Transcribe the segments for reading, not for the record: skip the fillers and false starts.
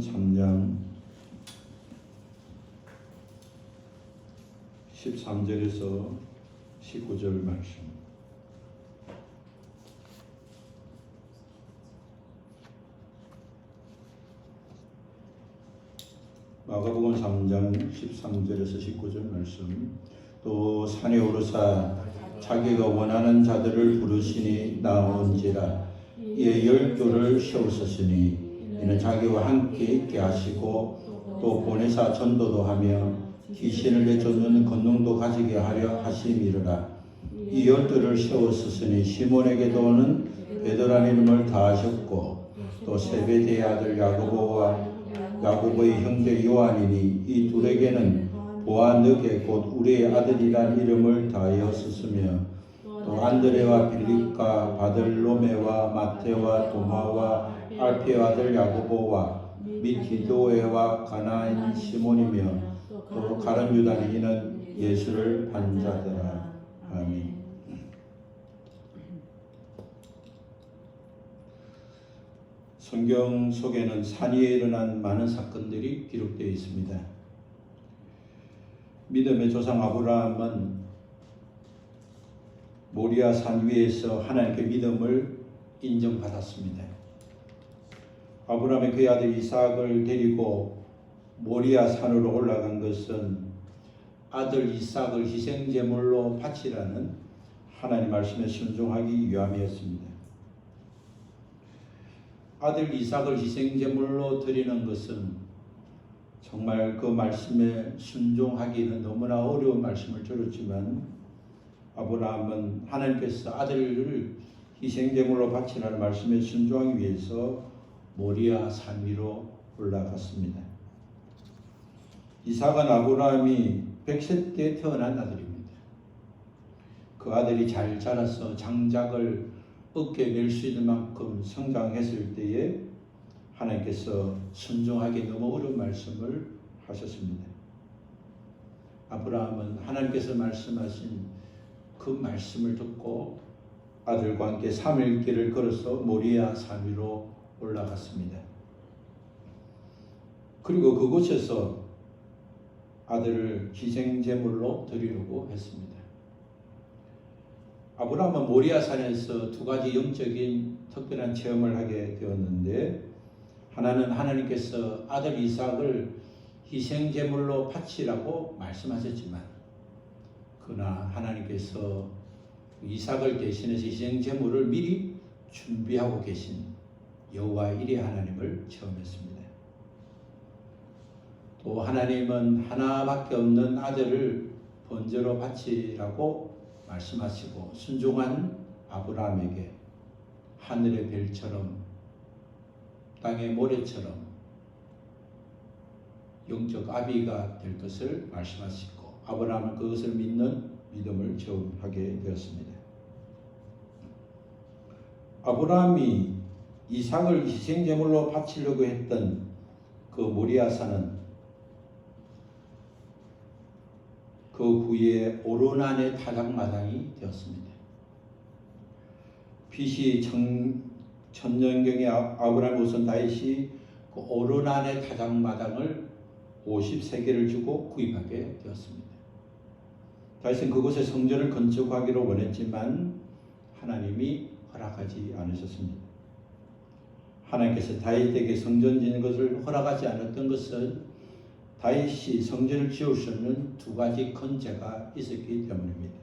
3장 13절에서 19절 말씀. 마가복음 3장 13절에서 19절 말씀. 또 산에 오르사 자기가 원하는 자들을 부르시니 나온지라. 이에 12를 세우셨으니 이는 자기와 함께 있게 하시고 또 보내사 전도도 하며 귀신을 내쫓는 권능도 가지게 하려 하심이로라. 이 12를 세우셨으니 시몬에게도는 베드로라는 이름을 다하셨고 또 세베대의 아들 야고보의 형제 요한이니 이 둘에게는 보아느게 곧 우리의 아들이란 이름을 다하였으며 또 안드레와 빌립과 바들로메와 마테와 도마와 알페의 아들 야고보와 및 디도에와 가나인 시몬이며 또 가룟 유다니 이는 예수를 반 자더라. 아멘. 성경 속에는 산 위에 일어난 많은 사건들이 기록되어 있습니다. 믿음의 조상 아브라함은 모리아 산 위에서 하나님께 믿음을 인정받았습니다. 아브라함이 그의 아들 이삭을 데리고 모리아 산으로 올라간 것은 아들 이삭을 희생제물로 바치라는 하나님 말씀에 순종하기 위함이었습니다. 아들 이삭을 희생제물로 드리는 것은 정말 그 말씀에 순종하기는 너무나 어려운 말씀을 들었지만 아브라함은 하나님께서 아들을 희생제물로 바치라는 말씀에 순종하기 위해서 모리아 산 위로 올라갔습니다. 이삭은 아브라함이 100세 때 태어난 아들입니다. 그 아들이 잘 자라서 장작을 어깨에 멜 수 있는 만큼 성장했을 때에 하나님께서 순종하기 너무 어려운 말씀을 하셨습니다. 아브라함은 하나님께서 말씀하신 그 말씀을 듣고 아들과 함께 3일 길을 걸어서 모리아 산 위로 올라갔습니다. 그리고 그곳에서 아들을 희생제물로 드리려고 했습니다. 아브라함은 모리아 산에서 두 가지 영적인 특별한 체험을 하게 되었는데, 하나는 하나님께서 아들 이삭을 희생제물로 바치라고 말씀하셨지만 그러나 하나님께서 이삭을 대신해서 희생제물을 미리 준비하고 계신 여호와 일의 하나님을 체험했습니다. 또 하나님은 하나밖에 없는 아들을 번제로 바치라고 말씀하시고 순종한 아브라함에게 하늘의 별처럼 땅의 모래처럼 영적 아비가 될 것을 말씀하시고 아브라함은 그것을 믿는 믿음을 체험하게 되었습니다. 아브라함이 이삭을 희생제물로 바치려고 했던 그 모리아 산은 그 후에 오르난의 타작마당이 되었습니다. BC 천년경에 아브라함 후손 다윗이 그 오르난의 타작마당을 50세겔을 주고 구입하게 되었습니다. 다윗은 그곳에 성전을 건축하기로 원했지만 하나님이 허락하지 않으셨습니다. 하나님께서 다윗에게 성전 짓는 것을 허락하지 않았던 것은 다윗이 성전을 지을 수 있는 두 가지 큰 죄가 있었기 때문입니다.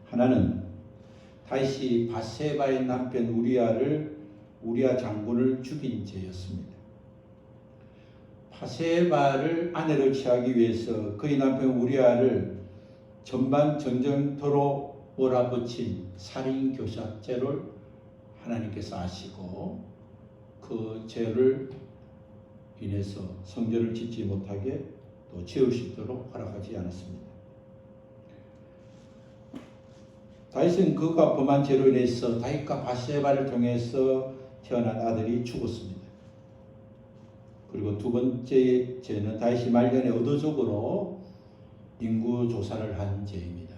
하나는 다윗이 밧세바의 남편 우리아 장군을 죽인 죄였습니다. 밧세바를 아내로 취하기 위해서 그의 남편 우리아를 전반 전쟁터로 몰아붙인 살인교사죄를 하나님께서 아시고 그 죄를 인해서 성전을 짓지 못하게 또 지을 수 있도록 허락하지 않았습니다. 다윗은 그가 범한 죄로 인해서 다윗과 밧세바를 통해서 태어난 아들이 죽었습니다. 그리고 두 번째 죄는 다윗이 말년에 의도적으로 인구 조사를 한 죄입니다.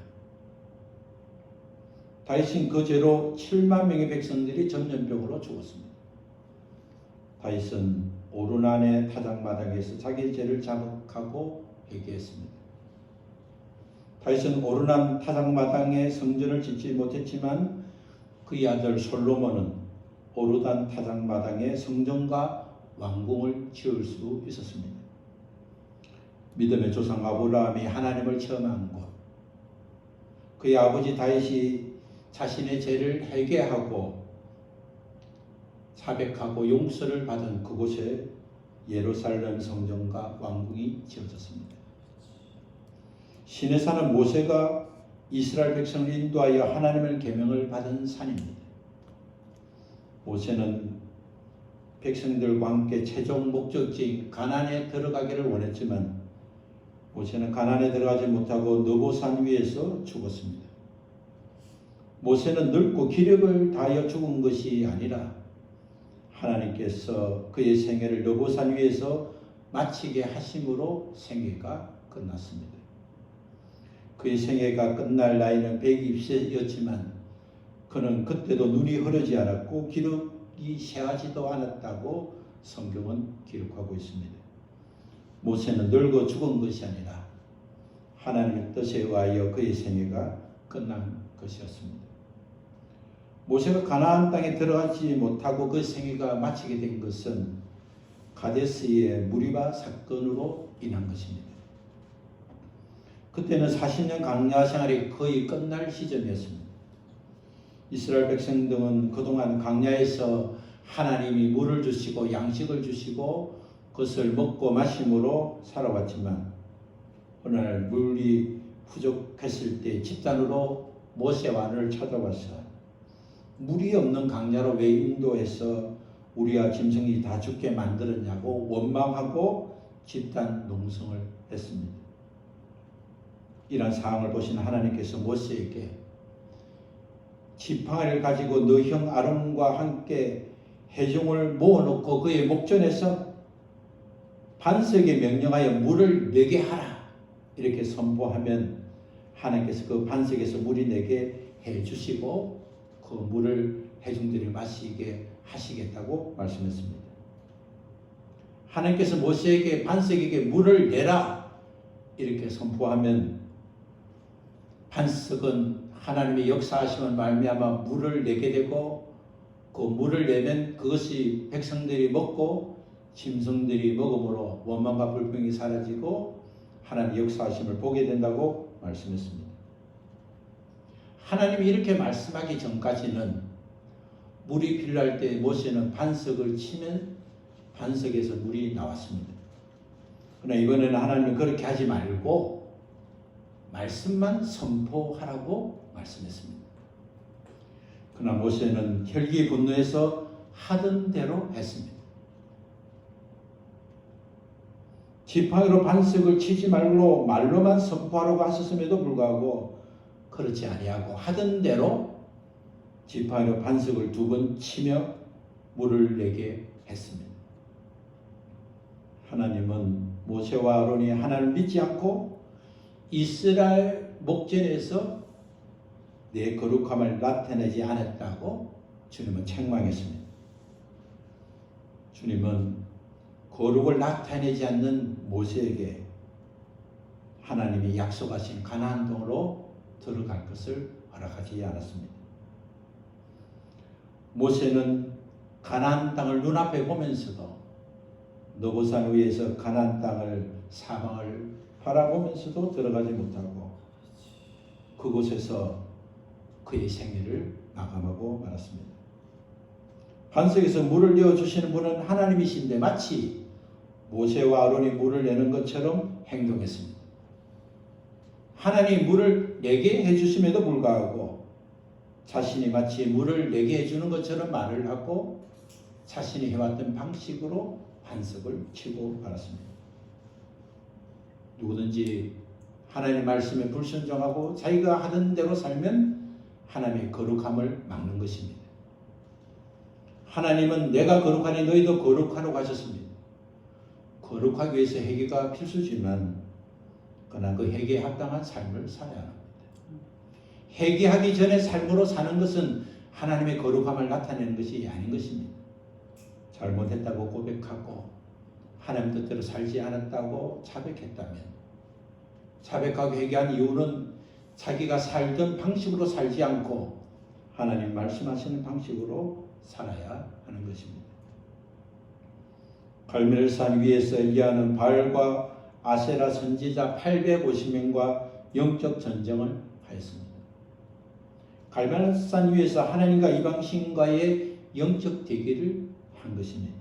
다윗은 그 죄로 7만 명의 백성들이 전염병으로 죽었습니다. 다윗은 오르난의 타작마당에서 자기 죄를 자복하고 회개했습니다. 다윗은 오르난 타작마당에 성전을 짓지 못했지만 그의 아들 솔로몬은 오르난 타작마당에 성전과 왕궁을 지을 수 있었습니다. 믿음의 조상 아브라함이 하나님을 체험한 곳, 그의 아버지 다윗이 자신의 죄를 회개하고 자백하고 용서를 받은 그곳에 예루살렘 성전과 왕궁이 지어졌습니다. 시내산은 모세가 이스라엘 백성을 인도하여 하나님의 계명을 받은 산입니다. 모세는 백성들과 함께 최종 목적지인 가나안에 들어가기를 원했지만 모세는 가나안에 들어가지 못하고 느보산 위에서 죽었습니다. 모세는 늙고 기력을 다하여 죽은 것이 아니라 하나님께서 그의 생애를 느보산 위에서 마치게 하심으로 생애가 끝났습니다. 그의 생애가 끝날 나이는 120세였지만 그는 그때도 눈이 흐르지 않았고 기력이 쇠하지도 않았다고 성경은 기록하고 있습니다. 모세는 늙어 죽은 것이 아니라 하나님의 뜻에 의하여 그의 생애가 끝난 것이었습니다. 모세가 가나안 땅에 들어가지 못하고 그 생애가 마치게 된 것은 가데스의 무리바 사건으로 인한 것입니다. 그때는 40년 광야 생활이 거의 끝날 시점이었습니다. 이스라엘 백성들은 그동안 광야에서 하나님이 물을 주시고 양식을 주시고 그것을 먹고 마심으로 살아왔지만 어느 날 물이 부족했을 때 집단으로 모세와 아론을 찾아와서 물이 없는 광야로 왜 인도해서 우리와 짐승이 다 죽게 만들었냐고 원망하고 집단 농성을 했습니다. 이런 상황을 보신 하나님께서 모세에게 지팡이를 가지고 너 형 아론과 함께 회중을 모아놓고 그의 목전에서 반석에 명령하여 물을 내게 하라 이렇게 선포하면 하나님께서 그 반석에서 물이 내게 해주시고 그 물을 회중들이 마시게 하시겠다고 말씀했습니다. 하나님께서 모세에게 반석에게 물을 내라 이렇게 선포하면 반석은 하나님의 역사하심을 말미암아 물을 내게 되고 그 물을 내면 그것이 백성들이 먹고 짐승들이 먹음으로 원망과 불평이 사라지고 하나님의 역사하심을 보게 된다고 말씀했습니다. 하나님이 이렇게 말씀하기 전까지는 물이 필요할 때 모세는 반석을 치면 반석에서 물이 나왔습니다. 그러나 이번에는 하나님은 그렇게 하지 말고 말씀만 선포하라고 말씀했습니다. 그러나 모세는 혈기 분노해서 하던 대로 했습니다. 지팡이로 반석을 치지 말고 말로만 선포하라고 하셨음에도 불구하고 그렇지 아니하고 하던 대로 지팡이로 반석을 2번 치며 물을 내게 했습니다. 하나님은 모세와 아론이 하나님을 믿지 않고 이스라엘 목전에서 내 거룩함을 나타내지 않았다고 주님은 책망했습니다. 주님은 거룩을 나타내지 않는 모세에게 하나님이 약속하신 가나안 땅으로 들어갈 것을 허락하지 않았습니다. 모세는 가나안 땅을 눈앞에 보면서도 느보산 위에서 가나안 땅을 사방을 바라보면서도 들어가지 못하고 그곳에서 그의 생애를 마감하고 말았습니다. 반석에서 물을 내어주시는 분은 하나님이신데 마치 모세와 아론이 물을 내는 것처럼 행동했습니다. 하나님이 물을 내게 해주심에도 불구하고 자신이 마치 물을 내게 해주는 것처럼 말을 하고 자신이 해왔던 방식으로 반석을 치고 말았습니다. 누구든지 하나님의 말씀에 불순종하고 자기가 하던 대로 살면 하나님의 거룩함을 막는 것입니다. 하나님은 내가 거룩하니 너희도 거룩하라고 하셨습니다. 거룩하기 위해서 회개가 필수지만 그러나 그 회개에 합당한 삶을 살아야 합니다. 회개하기 전에 삶으로 사는 것은 하나님의 거룩함을 나타내는 것이 아닌 것입니다. 잘못했다고 고백하고 하나님 뜻대로 살지 않았다고 자백했다면, 자백하고 회개한 이유는 자기가 살던 방식으로 살지 않고 하나님 말씀하시는 방식으로 살아야 하는 것입니다. 갈멜산 위에서 엘리야는 바알과 아세라 선지자 850명과 영적 전쟁을 하였습니다. 갈멜산 위에서 하나님과 이방 신과의 영적 대결을 한 것입니다.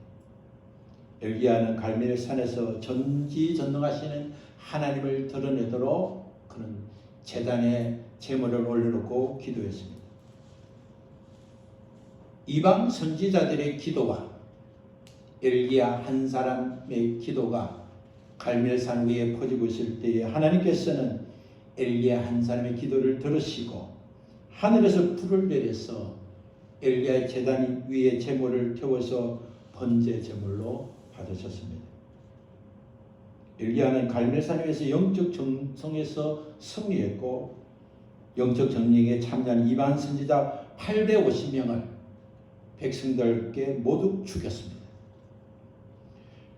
엘리야는 갈멜산에서 전지전능하시는 하나님을 드러내도록 그는 제단에 제물을 올려놓고 기도했습니다. 이방 선지자들의 기도와 엘리야 한 사람의 기도가 갈멜산 위에 퍼지고 있을 때에 하나님께서는 엘리야 한 사람의 기도를 들으시고 하늘에서 불을 내려서 엘리야의 제단 위에 제물을 태워서 번제 제물로 받으셨습니다. 엘리야는 갈멜산 위에서 영적 정성에서 승리했고 영적 전쟁에 참여한 이방 선지자 850명을 백성들께 모두 죽였습니다.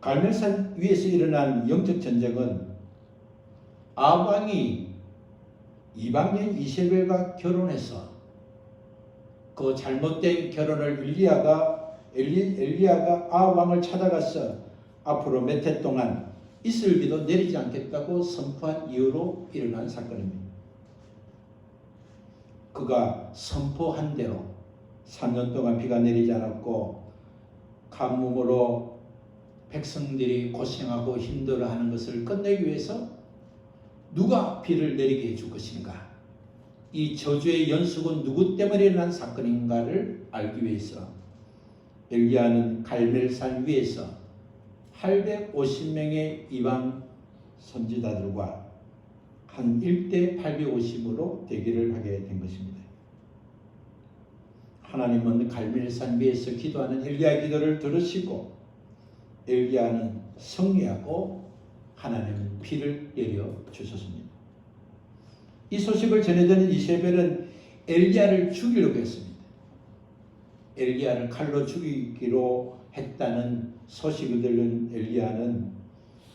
갈멜산 위에서 일어난 영적 전쟁은 아방이 이방인 이세벨과 결혼해서 그 잘못된 결혼을 엘리야가 아왕을 찾아가서 앞으로 몇 해 동안 이슬비도 내리지 않겠다고 선포한 이유로 일어난 사건입니다. 그가 선포한 대로 3년 동안 비가 내리지 않았고 가뭄으로 백성들이 고생하고 힘들어하는 것을 끝내기 위해서 누가 비를 내리게 해줄 것인가, 이 저주의 연속은 누구 때문에 일어난 사건인가를 알기 위해서 엘리야는 갈멜산 위에서 850명의 이방 선지자들과 한 1대 850으로 대결을 하게 된 것입니다. 하나님은 갈멜산 위에서 기도하는 엘리야의 기도를 들으시고 엘리야는 승리하고 하나님은 비를 내려 주셨습니다. 이 소식을 전해드는 이세벨은 엘리야를 죽이려고 했습니다. 엘리야를 칼로 죽이기로 했다는 소식을 들은 엘리야는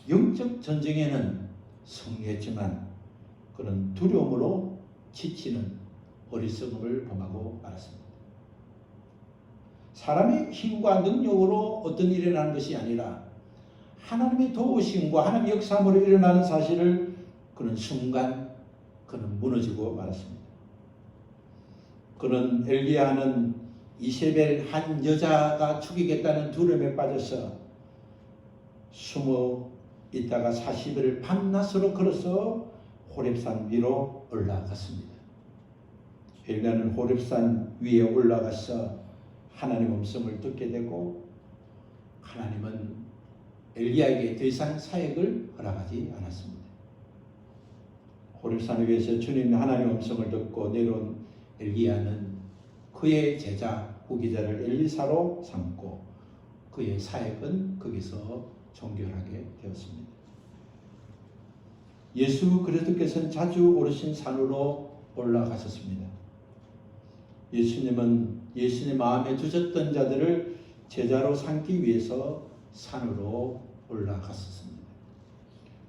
영적 전쟁에는 승리했지만 그런 두려움으로 지치는 어리석음을 범하고 말았습니다. 사람의 힘과 능력으로 어떤 일이 일어나는 것이 아니라 하나님의 도우심과 하나님의 역사함으로 일어나는 사실을 그는 순간 그는 무너지고 말았습니다. 그는 엘리야는 이세벨 한 여자가 죽이겠다는 두려움에 빠져서 숨어 있다가 40일을 밤낮으로 걸어서 호렙산 위로 올라갔습니다. 엘리야는 호렙산 위에 올라가서 하나님의 음성을 듣게 되고 하나님은 엘리야에게 더 이상 사역을 허락하지 않았습니다. 호렙산 위에서 주님 하나님의 음성을 듣고 내려온 엘리야는 그의 제자 후기자를 엘리사로 삼고 그의 사역은 거기서 종결하게 되었습니다. 예수 그리스도께서는 자주 오르신 산으로 올라가셨습니다. 예수님은 예수님 마음에 두셨던 자들을 제자로 삼기 위해서 산으로 올라갔었습니다.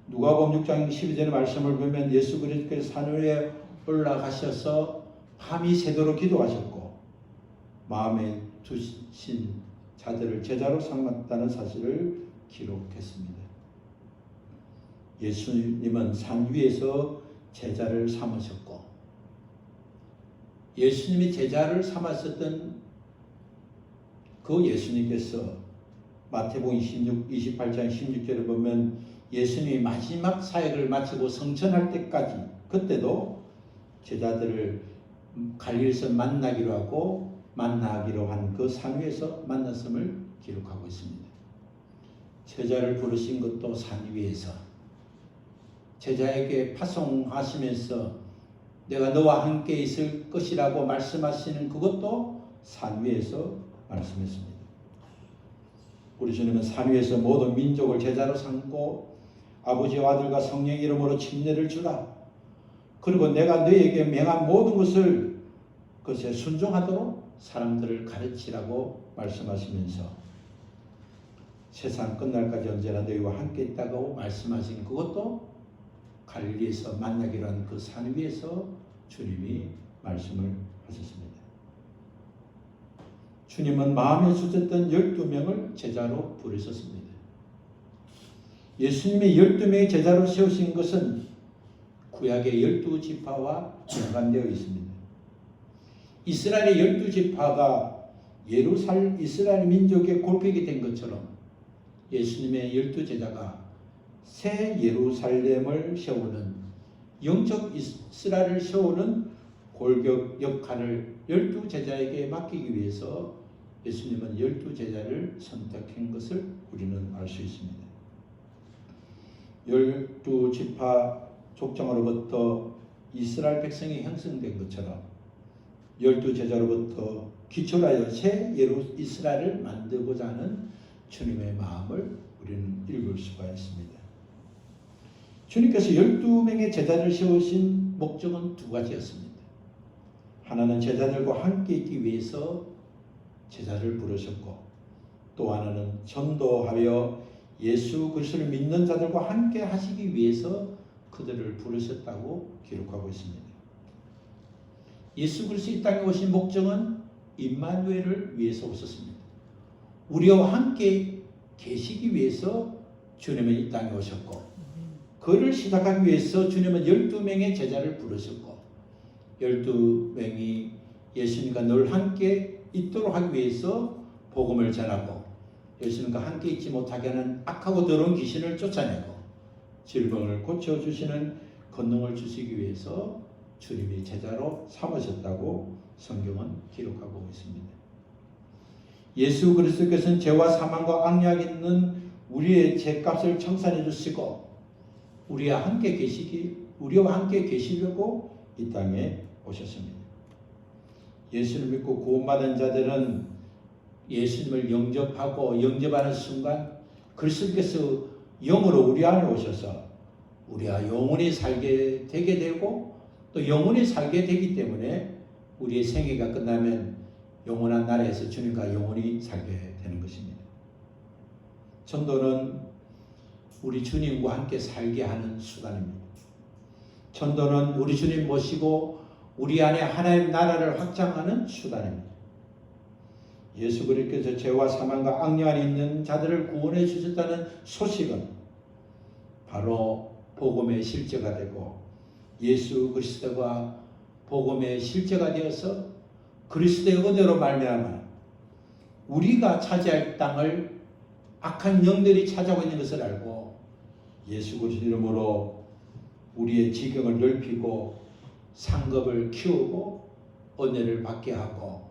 누가복음 6장 12절의 말씀을 보면 예수 그리스도께서 산 위에 올라가셔서 밤이 새도록 기도하셨고 마음에 두신 자들을 제자로 삼았다는 사실을 기록했습니다. 예수님은 산 위에서 제자를 삼으셨고 예수님이 제자를 삼았었던 그 예수님께서 마태복음 28장 16절을 보면 예수님이 마지막 사역을 마치고 성천할 때까지 그때도 제자들을 갈릴리에서 만나기로 하고 만나기로 한 그 산 위에서 만났음을 기록하고 있습니다. 제자를 부르신 것도 산 위에서 제자에게 파송하시면서 내가 너와 함께 있을 것이라고 말씀하시는 그것도 산 위에서 말씀했습니다. 우리 주님은 산 위에서 모든 민족을 제자로 삼고 아버지와 아들과 성령 이름으로 침례를 주라. 그리고 내가 너에게 명한 모든 것을 그것에 순종하도록 사람들을 가르치라고 말씀하시면서 세상 끝날까지 언제나 너희와 함께 있다고 말씀하신 그것도 갈릴리에서 만나기로 한 그 산 위에서 주님이 말씀을 하셨습니다. 주님은 마음에 쏟았던 12명을 제자로 부르셨습니다. 예수님의 12명의 제자로 세우신 것은 구약의 12지파와 연관되어 있습니다. 이스라엘의 12지파가 이스라엘 민족의 골격이 된 것처럼 예수님의 12제자가 새 예루살렘을 세우는 영적 이스라엘을 세우는 골격 역할을 12제자에게 맡기기 위해서 예수님은 12제자를 선택한 것을 우리는 알 수 있습니다. 12지파 족장으로부터 이스라엘 백성이 형성된 것처럼 12제자로부터 기초하여 새 이스라엘을 만들고자 하는 주님의 마음을 우리는 읽을 수가 있습니다. 주님께서 12명의 제자를 세우신 목적은 두 가지였습니다. 하나는 제자들과 함께 있기 위해서 제자를 부르셨고, 또 하나는 전도하여 예수 그리스도를 믿는 자들과 함께 하시기 위해서 그들을 부르셨다고 기록하고 있습니다. 예수 그리스도 이 땅에 오신 목적은 임마누엘을 위해서 오셨습니다. 우리와 함께 계시기 위해서 주님은 이 땅에 오셨고, 그를 시작하기 위해서 주님은 12명의 제자를 부르셨고, 12명이 예수님과 늘 함께 있도록 하기 위해서 복음을 전하고, 예수님과 함께 있지 못하게 하는 악하고 더러운 귀신을 쫓아내고 질병을 고쳐주시는 권능을 주시기 위해서 주님이 제자로 삼으셨다고 성경은 기록하고 있습니다. 예수 그리스도께서는 죄와 사망과 악약 있는 우리의 죄값을 청산해 주시고 우리와 함께 계시려고 이 땅에 오셨습니다. 예수를 믿고 구원받은 자들은 예수님을 영접하는 순간 그리스도께서 영으로 우리 안에 오셔서 우리가 영원히 살게 되게 되고, 또 영원히 살게 되기 때문에 우리의 생애가 끝나면 영원한 나라에서 주님과 영원히 살게 되는 것입니다. 전도는 우리 주님과 함께 살게 하는 수단입니다. 전도는 우리 주님 모시고 우리 안에 하나님의 나라를 확장하는 수단입니다. 예수 그리스도께서 죄와 사망과 악령 안에 있는 자들을 구원해 주셨다는 소식은 바로 복음의 실제가 되고, 예수 그리스도가 복음의 실제가 되어서 그리스도의 은혜로 말미암아 우리가 차지할 땅을 악한 영들이 차지하고 있는 것을 알고 예수 그리스도 이름으로 우리의 지경을 넓히고 상급을 키우고 은혜를 받게 하고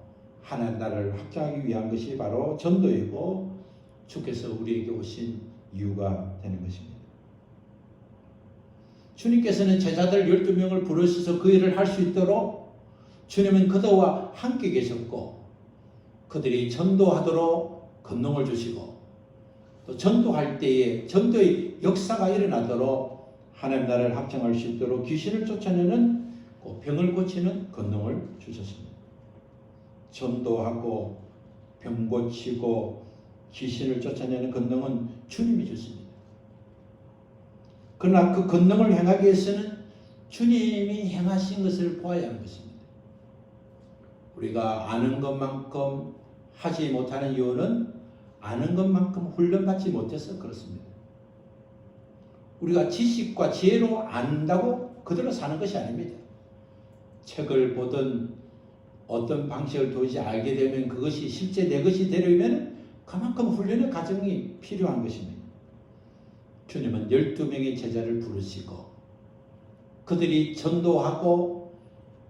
하나님 나라를 확장하기 위한 것이 바로 전도이고 주께서 우리에게 오신 이유가 되는 것입니다. 주님께서는 제자들 12명을 부르셔서 그 일을 할 수 있도록 주님은 그들과 함께 계셨고, 그들이 전도하도록 권능을 주시고, 또 전도할 때에 전도의 역사가 일어나도록 하나님 나라를 확장할 수 있도록 귀신을 쫓아내는 병을 고치는 권능을 주셨습니다. 전도하고 병 고치고 귀신을 쫓아내는 권능은 주님이 주십니다. 그러나 그 권능을 행하기 위해서는 주님이 행하신 것을 보아야 하는 것입니다. 우리가 아는 것만큼 하지 못하는 이유는 아는 것만큼 훈련받지 못해서 그렇습니다. 우리가 지식과 지혜로 안다고 그대로 사는 것이 아닙니다. 책을 보든 어떤 방식을 도저히 알게 되면 그것이 실제 내 것이 되려면 그만큼 훈련의 과정이 필요한 것입니다. 주님은 12명의 제자를 부르시고 그들이 전도하고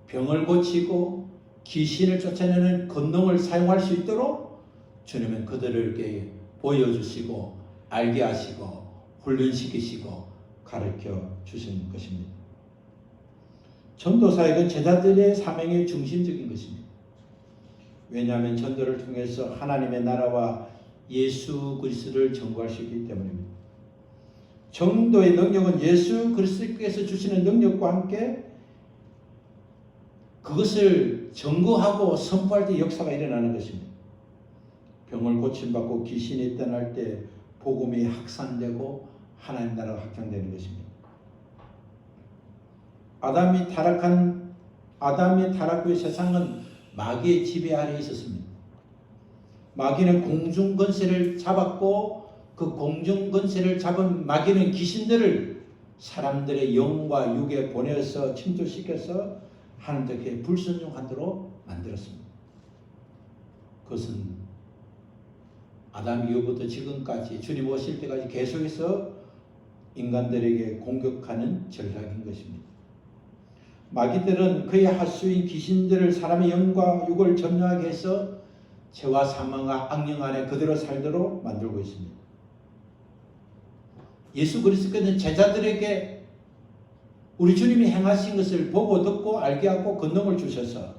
병을 고치고 귀신을 쫓아내는 권능을 사용할 수 있도록 주님은 그들에게 보여주시고 알게 하시고 훈련시키시고 가르쳐 주신 것입니다. 전도사역은 제자들의 사명의 중심적인 것입니다. 왜냐하면 전도를 통해서 하나님의 나라와 예수 그리스도를 전구할 수 있기 때문입니다. 전도의 능력은 예수 그리스도께서 주시는 능력과 함께 그것을 전거하고 선포할 때 역사가 일어나는 것입니다. 병을 고침받고 귀신이 떠날 때 복음이 확산되고 하나님 나라가 확장되는 것입니다. 아담이 타락 후의 세상은 마귀의 지배 아래에 있었습니다. 마귀는 공중 권세를 잡았고 그 공중 권세를 잡은 마귀는 귀신들을 사람들의 영과 육에 보내서 침투시켜서 하나님께 불순종하도록 만들었습니다. 그것은 아담 이후부터 지금까지 주님 오실 때까지 계속해서 인간들에게 공격하는 전략인 것입니다. 마귀들은 그의 하수인 귀신들을 사람의 영과 육을 점령하게 해서 죄와 사망과 악령 안에 그대로 살도록 만들고 있습니다. 예수 그리스도께서는 제자들에게 우리 주님이 행하신 것을 보고 듣고 알게 하고 권능을 주셔서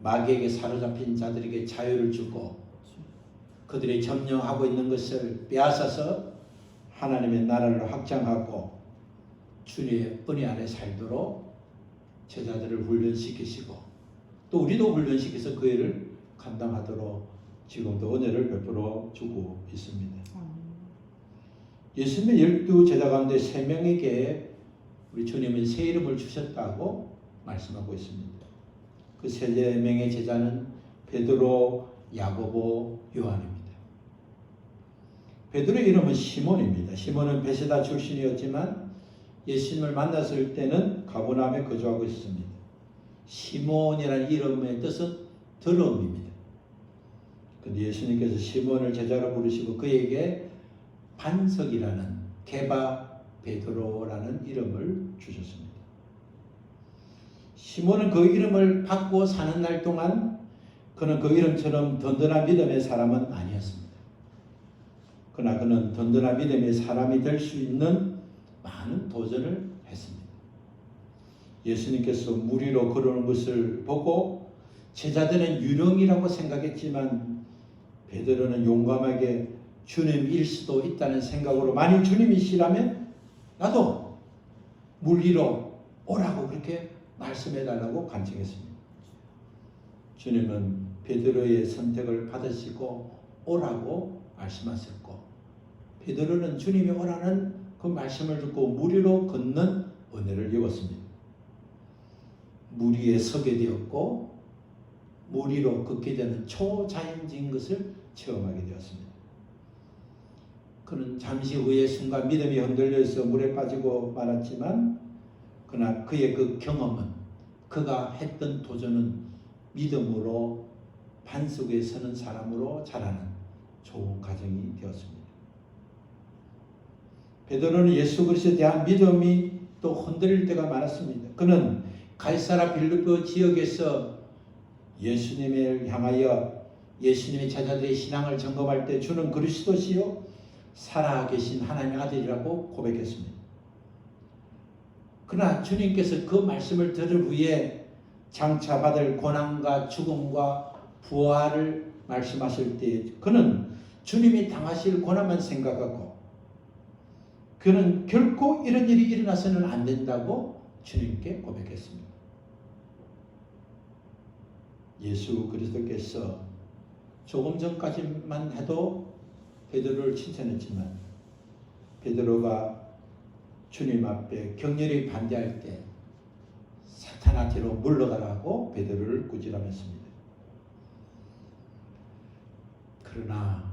마귀에게 사로잡힌 자들에게 자유를 주고 그들이 점령하고 있는 것을 빼앗아서 하나님의 나라를 확장하고 주님의 은혜 안에 살도록 제자들을 훈련시키시고 또 우리도 훈련시켜서 그 일을 감당하도록 지금도 은혜를 베풀어 주고 있습니다. 예수님의 12제자 가운데 3명에게 우리 주님은 새 이름을 주셨다고 말씀하고 있습니다. 그 3명의 제자는 베드로, 야고보, 요한입니다. 베드로의 이름은 시몬입니다. 시몬은 베세다 출신이었지만 예수님을 만났을 때는 가버나움에 거주하고 있습니다. 시몬이라는 이름의 뜻은 더러움입니다. 근데 예수님께서 시몬을 제자로 부르시고 그에게 반석이라는 게바 베드로라는 이름을 주셨습니다. 시몬은 그 이름을 받고 사는 날 동안 그는 그 이름처럼 든든한 믿음의 사람은 아니었습니다. 그러나 그는 든든한 믿음의 사람이 될 수 있는 많은 도전을 했습니다. 예수님께서 무리로 걸어오는 것을 보고 제자들은 유령이라고 생각했지만 베드로는 용감하게 주님일 수도 있다는 생각으로 만일 주님이시라면 나도 물 위로 오라고 그렇게 말씀해달라고 간청했습니다. 주님은 베드로의 선택을 받으시고 오라고 말씀하셨고 베드로는 주님이 오라는 그 말씀을 듣고 물 위로 걷는 은혜를 입었습니다. 물 위에 서게 되었고 물 위로 걷게 되는 초자연적인 것을 체험하게 되었습니다. 그는 잠시 후의 순간 믿음이 흔들려서 물에 빠지고 말았지만 그러나 그의 그 경험은 그가 했던 도전은 믿음으로 반석에 서는 사람으로 자라는 좋은 과정이 되었습니다. 베드로는 예수 그리스도에 대한 믿음이 또 흔들릴 때가 많았습니다. 그는 가이사랴 빌립보 지역에서 예수님을 향하여 예수님의 제자들의 신앙을 점검할 때 주는 그리스도시요 살아계신 하나님의 아들이라고 고백했습니다. 그러나 주님께서 그 말씀을 들은 후에 장차 받을 고난과 죽음과 부활을 말씀하실 때 그는 주님이 당하실 고난만 생각하고 그는 결코 이런 일이 일어나서는 안 된다고 주님께 고백했습니다. 예수 그리스도께서 조금 전까지만 해도 베드로를 칭찬했지만 베드로가 주님 앞에 격렬히 반대할 때 사탄아 뒤로 물러가라고 베드로를 꾸짖으면습니다. 그러나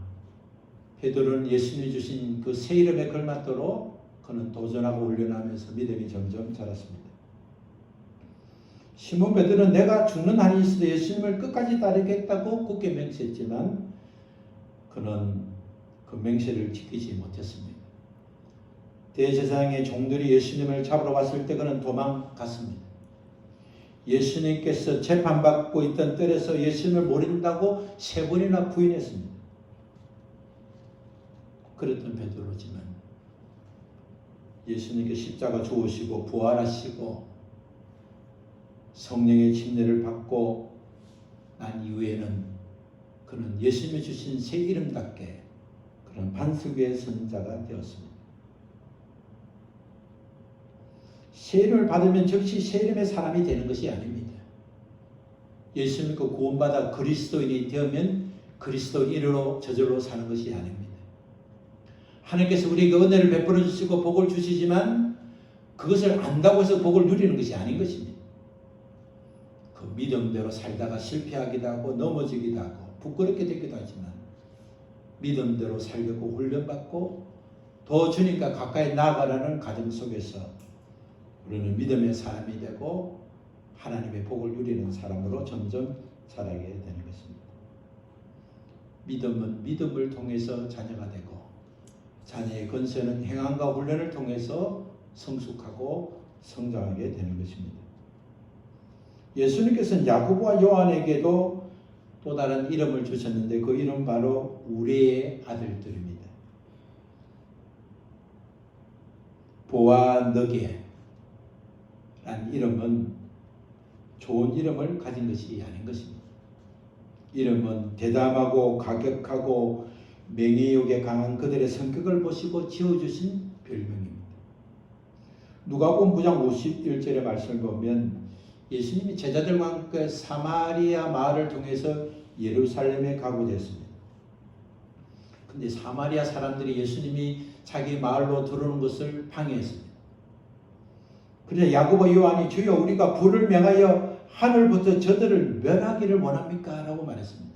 베드로는 예수님이 주신 그 새 이름에 걸맞도록 그는 도전하고 훈련하면서 믿음이 점점 자랐습니다. 시몬 베드로는 내가 죽는 한이 있어도 예수님을 끝까지 따르겠다고 굳게 맹세했지만 그는 그 맹세를 지키지 못했습니다. 대제사장의 종들이 예수님을 잡으러 왔을 때 그는 도망갔습니다. 예수님께서 재판받고 있던 뜰에서 예수님을 모른다고 3번이나 부인했습니다. 그랬던 베드로지만 예수님께 십자가 죽으시고 부활하시고 성령의 침례를 받고 난 이후에는 그는 예수님이 주신 새 이름답게 그런 반석 위의 선자가 되었습니다. 새 이름을 받으면 즉시 새 이름의 사람이 되는 것이 아닙니다. 예수 믿고 구원받아 그리스도인이 되면 그리스도인으로 저절로 사는 것이 아닙니다. 하나님께서 우리에게 은혜를 베풀어 주시고 복을 주시지만 그것을 안다고 해서 복을 누리는 것이 아닌 것입니다. 그 믿음대로 살다가 실패하기도 하고 넘어지기도 하고 부끄럽게 되기도 하지만 믿음대로 살려고 훈련받고 더 주님과 가까이 나아가라는 과정 속에서 우리는 믿음의 사람이 되고 하나님의 복을 누리는 사람으로 점점 자라게 되는 것입니다. 믿음은 믿음을 통해서 자녀가 되고 자녀의 건설은 행함과 훈련을 통해서 성숙하고 성장하게 되는 것입니다. 예수님께서는 야고보와 요한에게도 또 다른 이름을 주셨는데 그 이름 바로 우리의 아들들입니다. 보아너게 라는 이름은 좋은 이름을 가진 것이 아닌 것입니다. 이름은 대담하고 가격하고 명예욕에 강한 그들의 성격을 보시고 지어주신 별명입니다. 누가복음 9장 51절의 말씀을 보면 예수님이 제자들과 함께 사마리아 마을을 통해서 예루살렘에 가고자 했습니다. 근데 사마리아 사람들이 예수님이 자기 마을로 들어오는 것을 방해했습니다. 그래서 야고보 요한이 주여 우리가 불을 명하여 하늘부터 저들을 멸하기를 원합니까? 라고 말했습니다.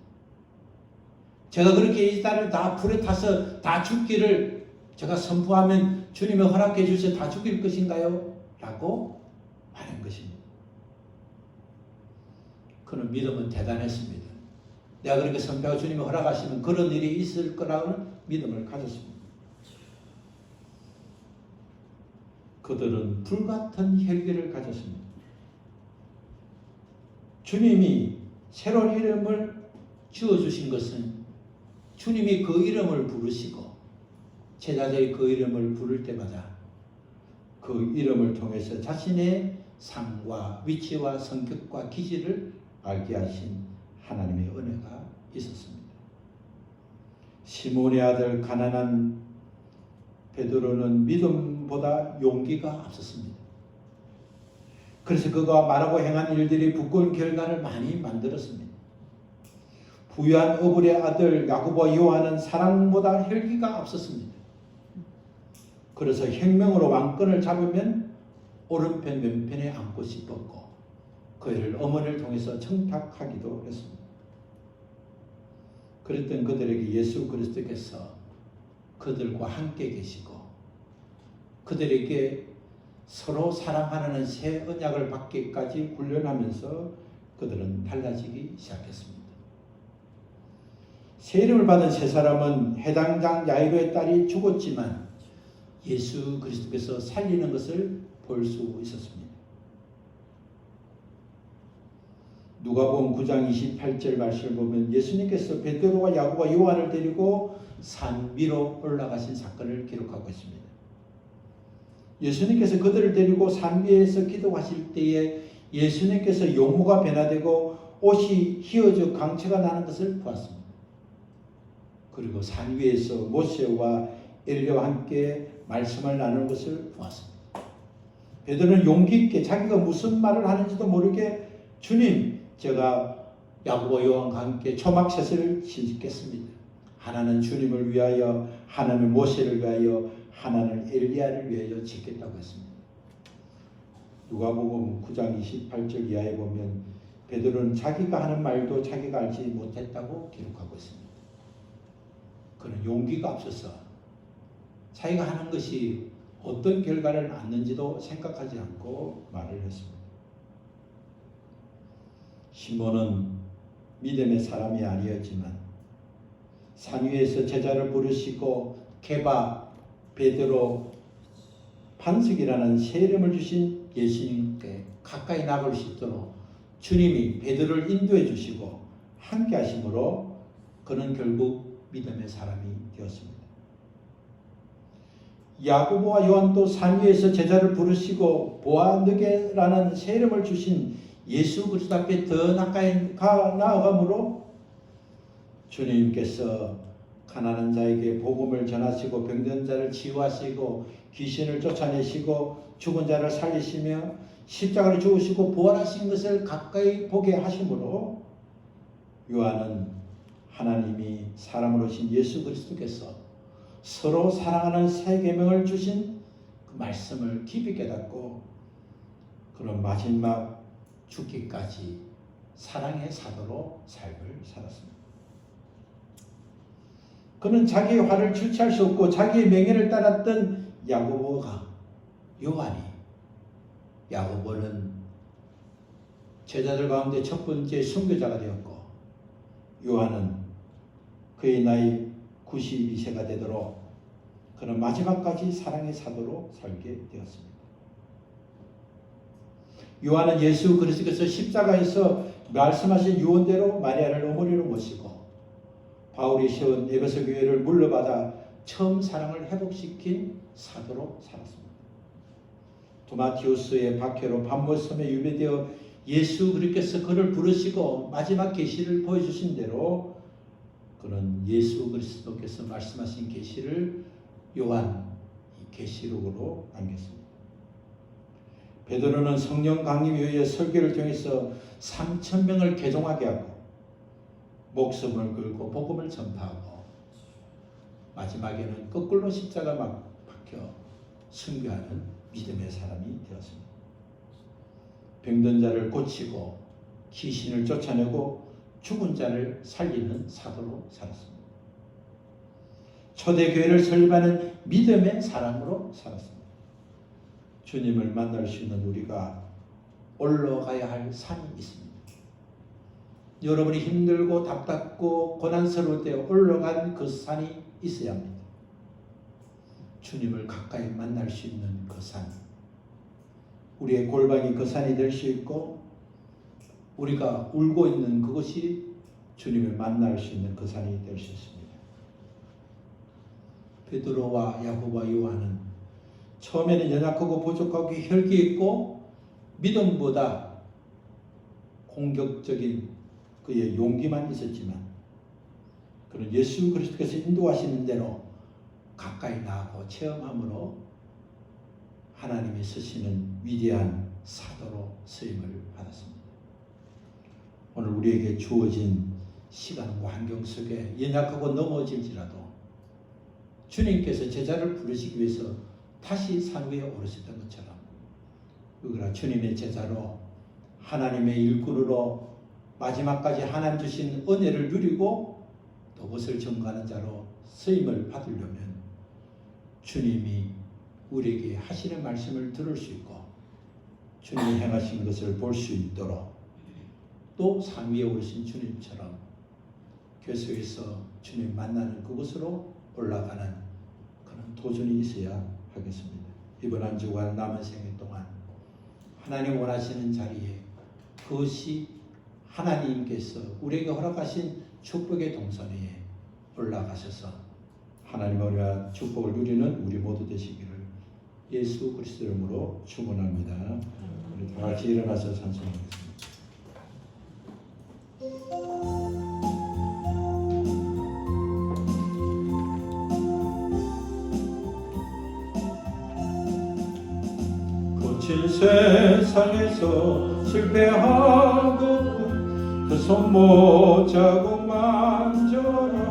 제가 그렇게 이 딸을 다 불에 타서 다 죽기를 제가 선포하면 주님이 허락해 주셔서 다 죽일 것인가요? 라고 말한 것입니다. 그는 믿음은 대단했습니다. 내가 그렇게 선포하고 주님이 허락하시면 그런 일이 있을 거라는 믿음을 가졌습니다. 그들은 불같은 혈기를 가졌습니다. 주님이 새로운 이름을 지어주신 것은 주님이 그 이름을 부르시고 제자들이 그 이름을 부를 때마다 그 이름을 통해서 자신의 삶과 위치와 성격과 기질을 알게 하신 하나님의 은혜가 있었습니다. 시몬의 아들 가난한 베드로는 믿음보다 용기가 앞섰습니다. 그래서 그가 말하고 행한 일들이 부끄러운 결과를 많이 만들었습니다. 부유한 어불의 아들 야고보 요한은 사랑보다 혈기가 앞섰습니다. 그래서 혁명으로 왕권을 잡으면 오른편 왼편에 앉고 싶었고 그 일을 어머니를 통해서 청탁하기도 했습니다. 그랬던 그들에게 예수 그리스도께서 그들과 함께 계시고 그들에게 서로 사랑하는 새 언약을 받기까지 훈련하면서 그들은 달라지기 시작했습니다. 새 이름을 받은 세 사람은 해당장 야이로의 딸이 죽었지만 예수 그리스도께서 살리는 것을 볼 수 있었습니다. 누가복음 9장 28절 말씀을 보면 예수님께서 베드로와 야고보와 요한을 데리고 산 위로 올라가신 사건을 기록하고 있습니다. 예수님께서 그들을 데리고 산 위에서 기도하실 때에 예수님께서 용모가 변화되고 옷이 휘어져 광채가 나는 것을 보았습니다. 그리고 산 위에서 모세와 엘리야와 함께 말씀을 나누는 것을 보았습니다. 베드로는 용기 있게 자기가 무슨 말을 하는지도 모르게 주님 제가 야고보 요한과 함께 초막새새를 짓겠습니다. 하나는 주님을 위하여 하나는 모세를 위하여 하나는 엘리야를 위하여 짓겠다고 했습니다. 누가복음 9장 28절 이하에 보면 베드로는 자기가 하는 말도 자기가 알지 못했다고 기록하고 있습니다. 그는 용기가 앞서서 자기가 하는 것이 어떤 결과를 낳는지도 생각하지 않고 말을 했습니다. 시몬은 믿음의 사람이 아니었지만 산 위에서 제자를 부르시고 케바, 베드로, 반석이라는 새 이름을 주신 예수님께 가까이 나갈 수 있도록 주님이 베드로를 인도해 주시고 함께 하심으로 그는 결국 믿음의 사람이 되었습니다. 야고보와 요한도 산 위에서 제자를 부르시고 보아느게라는 새 이름을 주신 예수 그리스도 앞에 더 가까이 나아감으로 주님께서 가난한 자에게 복음을 전하시고 병든 자를 치유하시고 귀신을 쫓아내시고 죽은 자를 살리시며 십자가를 죽으시고 부활하신 것을 가까이 보게 하심으로 요한은 하나님이 사람으로 오신 예수 그리스도께서 서로 사랑하는 새 계명을 주신 그 말씀을 깊이 깨닫고 그런 마지막 죽기까지 사랑의 사도로 삶을 살았습니다. 그는 자기의 화를 주체할 수 없고 자기의 명예를 따랐던 야고보는 제자들 가운데 첫 번째 순교자가 되었고, 요한은 그의 나이 92세가 되도록 그는 마지막까지 사랑의 사도로 살게 되었습니다. 요한은 예수 그리스도께서 십자가에서 말씀하신 유언대로 마리아를 어머니로 모시고 바울이 세운 에베소 교회를 물러받아 처음 사랑을 회복시킨 사도로 살았습니다. 두마티우스의 박해로 반모섬에 유배되어 예수 그리스도께서 그를 부르시고 마지막 계시를 보여주신 대로 그는 예수 그리스도께서 말씀하신 계시를 요한 계시록으로 남겼습니다. 베드로는 성령 강림에 의해 설교를 통해서 3,000명을 개종하게 하고 목숨을 걸고 복음을 전파하고 마지막에는 거꾸로 십자가 막 박혀 순교하는 믿음의 사람이 되었습니다. 병든 자를 고치고 귀신을 쫓아내고 죽은 자를 살리는 사도로 살았습니다. 초대교회를 설립하는 믿음의 사람으로 살았습니다. 주님을 만날 수 있는 우리가 올라가야 할 산이 있습니다. 여러분이 힘들고 답답고 고난스러울 때 올라간 그 산이 있어야 합니다. 주님을 가까이 만날 수 있는 그 산, 우리의 골방이 그 산이 될 수 있고 우리가 울고 있는 그것이 주님을 만날 수 있는 그 산이 될 수 있습니다. 베드로와 야고보와 요한은 처음에는 연약하고 부족하고 혈기 있고 믿음보다 공격적인 그의 용기만 있었지만 그는 예수 그리스도께서 인도하시는 대로 가까이 나아가고 체험함으로 하나님이 쓰시는 위대한 사도로 쓰임을 받았습니다. 오늘 우리에게 주어진 시간과 환경 속에 연약하고 넘어질지라도 주님께서 제자를 부르시기 위해서 다시 산 위에 오르셨던 것처럼 그러나 주님의 제자로 하나님의 일꾼으로 마지막까지 하나님 주신 은혜를 누리고 또 그것을 전가하는 자로 쓰임을 받으려면 주님이 우리에게 하시는 말씀을 들을 수 있고 주님이 행하신 것을 볼 수 있도록 또 산 위에 오르신 주님처럼 계속해서 주님 만나는 그곳으로 올라가는 그런 도전이 있어야 하겠습니다. 이번 한 주간 남은 생애 동안 하나님 원하시는 자리에 그것이 하나님께서 우리에게 허락하신 축복의 동선에 올라가셔서 하나님의 은혜와 축복을 누리는 우리 모두 되시기를 예수 그리스도 이름으로 축원합니다. 우리 다 같이 일어나서 찬송하겠습니다. 거친 세상에서 실패하고 그 손 못 잡고 만져라.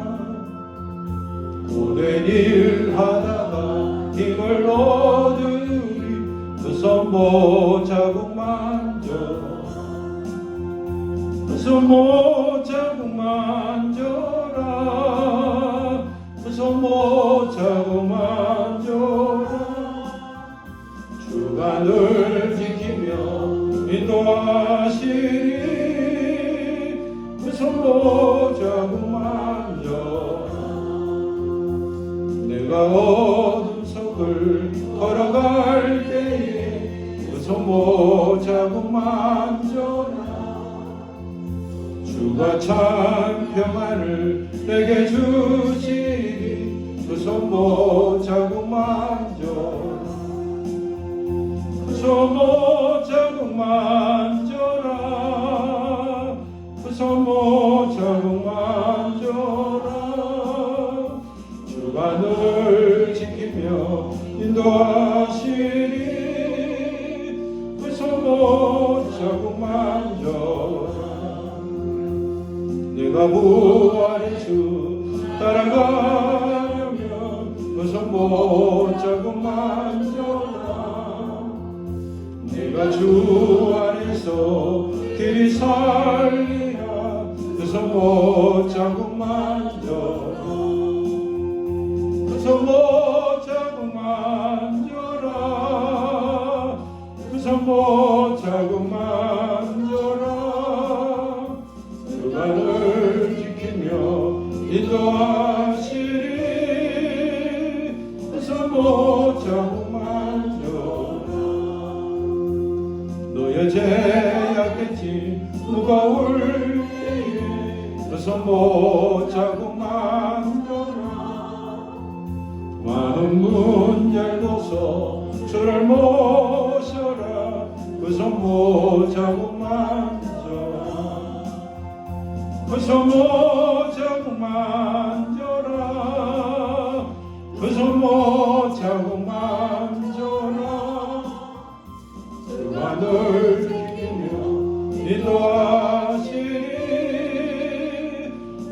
고된 일 하다가 힘을 얻으리. 그 손 못 잡고 만져라. 그 손 못 잡고 만져라. 그 손 못 잡고 만져라. 주가 늘 지키며 인도하시리. 그 손 못 잡고 만져라. 내가 어둠 속을 걸어갈 때에 그 손 못 잡고 만져라. 주가 참 평안을 내게 주시리. 그 손 못 잡고 만져라. 그 손 못 잡고 만져라. 그 손 못 잡고 만져라. 주가 늘 지키며 인도하시리. 그 손 못 잡고 만져라. 내가 부활의 주 따라가려면 그 손 못자고 만져라. 내가 주 안에서 길이 살리라. 그 손 못자고 만져라. 그 손 못자고 만져라. 그 손 못자고 만져라. 그가 널 지키며 인도하시리. 그 손 못자고 만져라. 너의 죄악했지 무거울 때에 그 손 못자고 만져라. 마음 문 열고서 주를 모셔라. 그 손 못자고 만져라. 그 손 못자고 만져라. 그 손 못자고 만져라. 그가 널 지키며 인도하시리.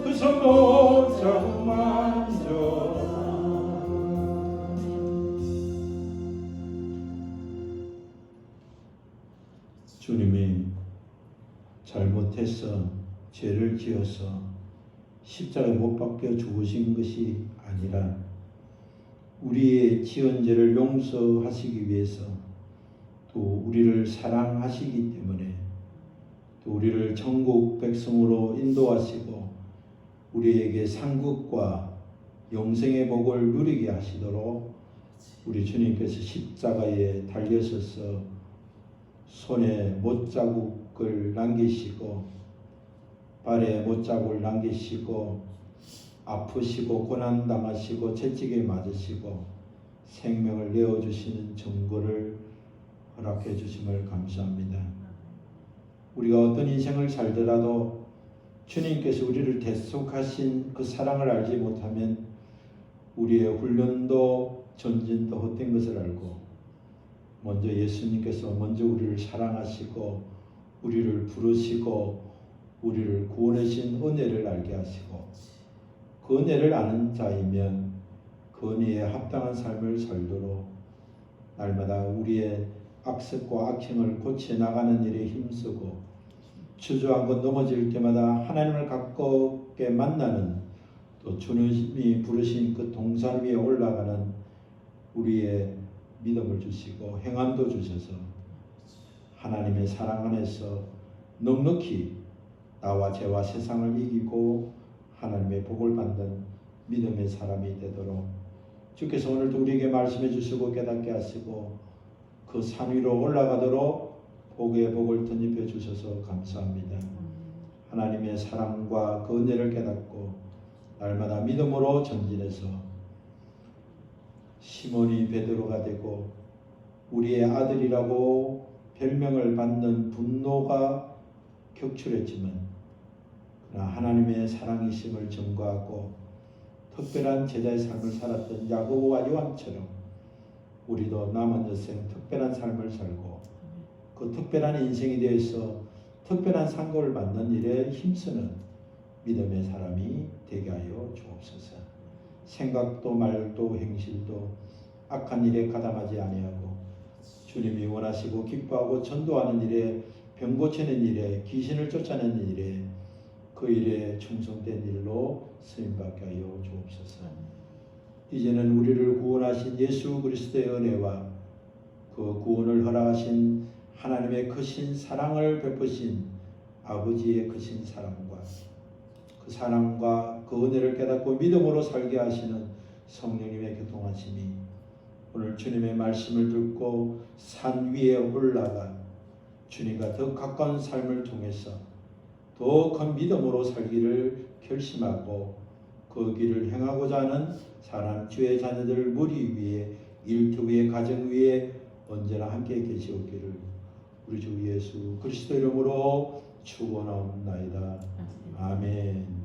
그 손 못자고 만져라. 주님이 잘못해서 죄를 지어서 십자가에 못 박혀 죽으신 것이 아니라 우리의 지은 죄를 용서하시기 위해서 또 우리를 사랑하시기 때문에 또 우리를 천국 백성으로 인도하시고 우리에게 상급과 영생의 복을 누리게 하시도록 우리 주님께서 십자가에 달려서서 손에 못자국을 남기시고 발에 못자국을 남기시고 아프시고 고난당하시고 채찍에 맞으시고 생명을 내어주시는 증거를 허락해 주심을 감사합니다. 우리가 어떤 인생을 살더라도 주님께서 우리를 대속하신 그 사랑을 알지 못하면 우리의 훈련도 전진도 헛된 것을 알고 먼저 예수님께서 먼저 우리를 사랑하시고 우리를 부르시고 우리를 구원하신 은혜를 알게 하시고 그 은혜를 아는 자이면 그 은혜에 합당한 삶을 살도록 날마다 우리의 악습과 악행을 고쳐나가는 일에 힘쓰고 주저하고 넘어질 때마다 하나님을 가깝게 만나는 또 주님이 부르신 그 동산 위에 올라가는 우리의 믿음을 주시고 행함도 주셔서 하나님의 사랑 안에서 넉넉히 나와 죄와 세상을 이기고 하나님의 복을 받는 믿음의 사람이 되도록 주께서 오늘도 우리에게 말씀해 주시고 깨닫게 하시고 그 산 위로 올라가도록 복의 복을 덧입혀 주셔서 감사합니다. 하나님의 사랑과 그 은혜를 깨닫고 날마다 믿음으로 전진해서 시몬이 베드로가 되고 우리의 아들이라고 별명을 받는 분노가 격출했지만 그러나 하나님의 사랑이심을 증거하고 특별한 제자의 삶을 살았던 야고보와 요한처럼 우리도 남은 여생 특별한 삶을 살고 그 특별한 인생에 대해서 특별한 상급을 받는 일에 힘쓰는 믿음의 사람이 되게 하여 주옵소서. 생각도 말도 행실도 악한 일에 가담하지 아니하고 주님이 원하시고 기뻐하고 전도하는 일에 병 고치는 일에 귀신을 쫓아내는 일에 그 일에 충성된 일로 쓰임받게 하여 주옵소서. 이제는 우리를 구원하신 예수 그리스도의 은혜와 그 구원을 허락하신 하나님의 크신 사랑을 베푸신 아버지의 크신 사랑과 그 사랑과 그 은혜를 깨닫고 믿음으로 살게 하시는 성령님의 교통하심이 오늘 주님의 말씀을 듣고 산 위에 올라가 주님과 더 가까운 삶을 통해서 더 큰 믿음으로 살기를 결심하고 그 길을 행하고자 하는 사랑 주의 자녀들 무리 위에 일터 위에 가정 위에 언제나 함께 계시오기를 우리 주 예수 그리스도 이름으로 축원하옵나이다. 아멘.